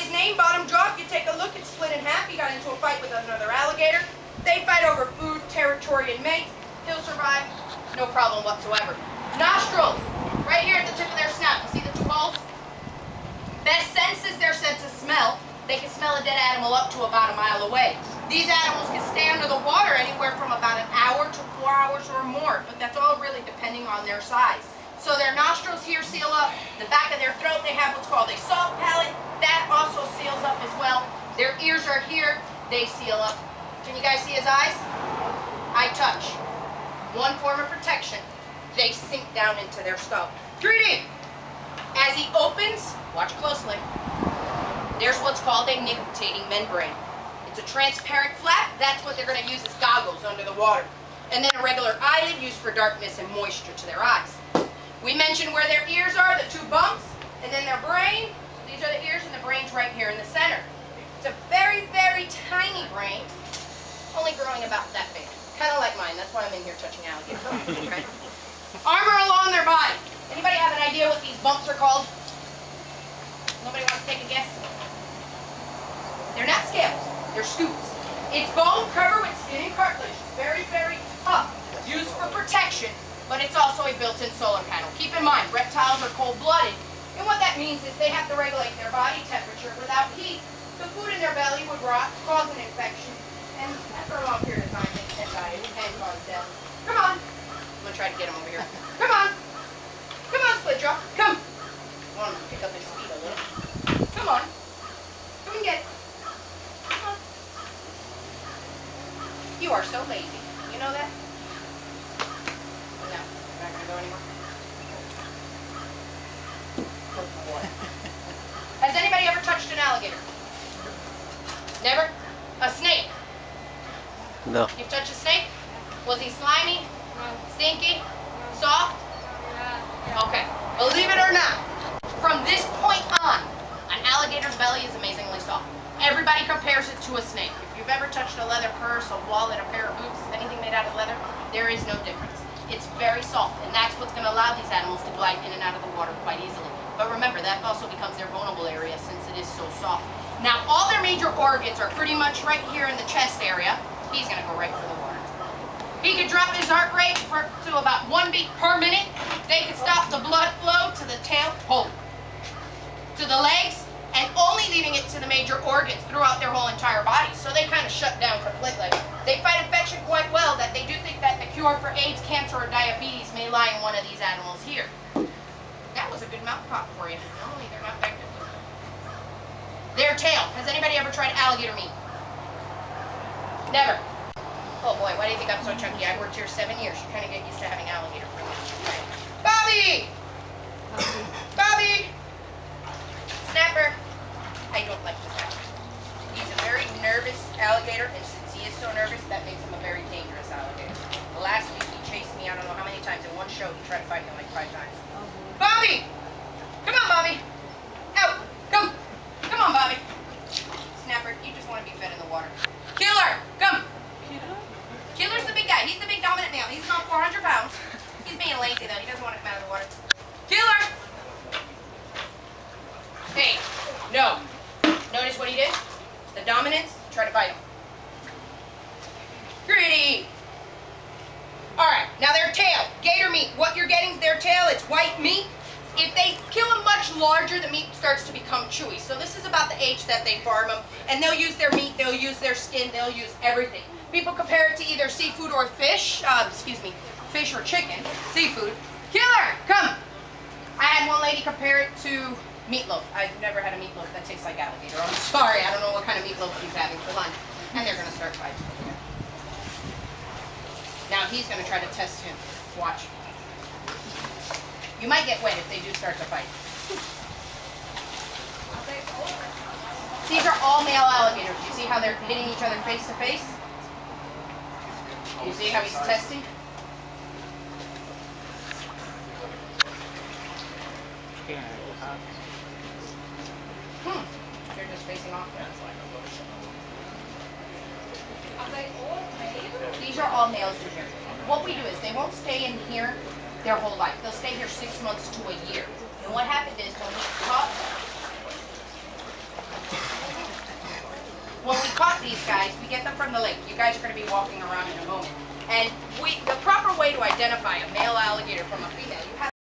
his name, bottom jaw. If you take a look, it's split in half. He got into a fight with another alligator. They fight over food, territory, and mates. He'll survive, no problem whatsoever. Nostrils, right here at the tip of their snout. You see the two holes? Best sense is their sense of smell. They can smell a dead animal up to about a mile away. These animals can stay under the water anywhere from about an hour to 4 hours or more, but that's all really depending on their size. So their nostrils here seal up. The back of their throat, they have what's called a salt palate. That also seals up as well. Their ears are here. They seal up. Can you guys see his eyes? Eye touch. One form of protection. They sink down into their skull. 3D. As he opens, watch closely. There's what's called a nictitating membrane. It's a transparent flap. That's what they're going to use as goggles under the water. And then a regular eyelid used for darkness and moisture to their eyes. We mentioned where their ears are, the two bumps, and then their brain. These are the ears, and the brain's right here in the center. It's a very, very tiny brain, only growing about that big. Kind of like mine. That's why I'm in here touching alligators. Okay. Armor along their body. Anybody have an idea what these bumps are called? Nobody wants to take a guess? They're not scales. They're scoops. It's bone covered with skin and cartilage. It's very, very tough. Used for protection, but it's also a built-in solar panel. Keep in mind, reptiles are cold-blooded, and what that means is they have to regulate their body temperature. Without heat, the food in their belly would rot, cause an infection, and after a long period of time, they can die and cause death. Come on. I'm going to try to get him over here. Come on. Come on, split jaw. Come. I want him to pick up his speed a little. Come on. Come and get it. Come on. You are so lazy. You know that? No, you're not going to go anymore? Good boy. Has anybody ever touched an alligator? Never? A snake? No. You've touched a snake? Was he slimy? Stinky? Soft? Okay. Believe it or not, from this point on, an alligator's belly is amazingly soft. Everybody compares it to a snake. If you've ever touched a leather purse, a wallet, a pair of boots, anything made out of leather, there is no difference. It's very soft, and that's what's going to allow these animals to glide in and out of the water quite easily. But remember, that also becomes their vulnerable area since it is so soft. Now, all their major organs are pretty much right here in the chest area. He's going to go right for the water. He can drop his heart rate to about 1 beat per minute. They can stop the blood flow to the tail, to the legs, and only leaving it to the major organs throughout their whole entire body. So they kind of shut down completely. They fight infection quite well. That they do think that the cure for AIDS, cancer, or diabetes may lie in one of these animals here. That was a good mouth pop for you. Normally they're not that good. Their tail. Has anybody ever tried alligator meat? Never. Oh boy, why do you think I'm so chunky? I worked here 7 years. You kind of get used to having alligator for lunch. Bobby! Bobby! Snapper! I don't like this guy. He's a very nervous alligator, and since he is so nervous, that makes him a very dangerous alligator. The last week he chased me, I don't know how many times. In one show, he tried to fight me like 5 times. Bobby! Come on, Bobby! Out! Come! Come on, Bobby! Snapper, you just want to be fed in the water. Killer! Come! Killer's the big guy. He's the big dominant male. He's about 400 pounds. He's being lazy, though. He doesn't want to come out of the water. Killer! Hey, no. Notice what he did? The dominance, try to bite him. Gritty! Alright, now their tail. Gator meat. What you're getting is their tail. It's white meat. If they kill them much larger, the meat starts to become chewy. So this is about the age that they farm them. And they'll use their meat, they'll use their skin, they'll use everything. People compare it to either seafood or fish. Fish or chicken. Seafood. Killer! Come! I had one lady compare it to meatloaf. I've never had a meatloaf that tastes like alligator. I'm sorry, I don't know what kind of meatloaf she's having for lunch. And they're going to start fighting. Now he's going to try to test him. Watch. You might get wet if they do start to fight. These are all male alligators. You see how they're hitting each other face to face? You see how he's testing? They're just facing off. These are all males in here. What we do is they won't stay in here their whole life. They'll stay here 6 months to a year. And what happened is when we caught them, caught these guys. We get them from the lake. You guys are going to be walking around in a moment. And the proper way to identify a male alligator from a female,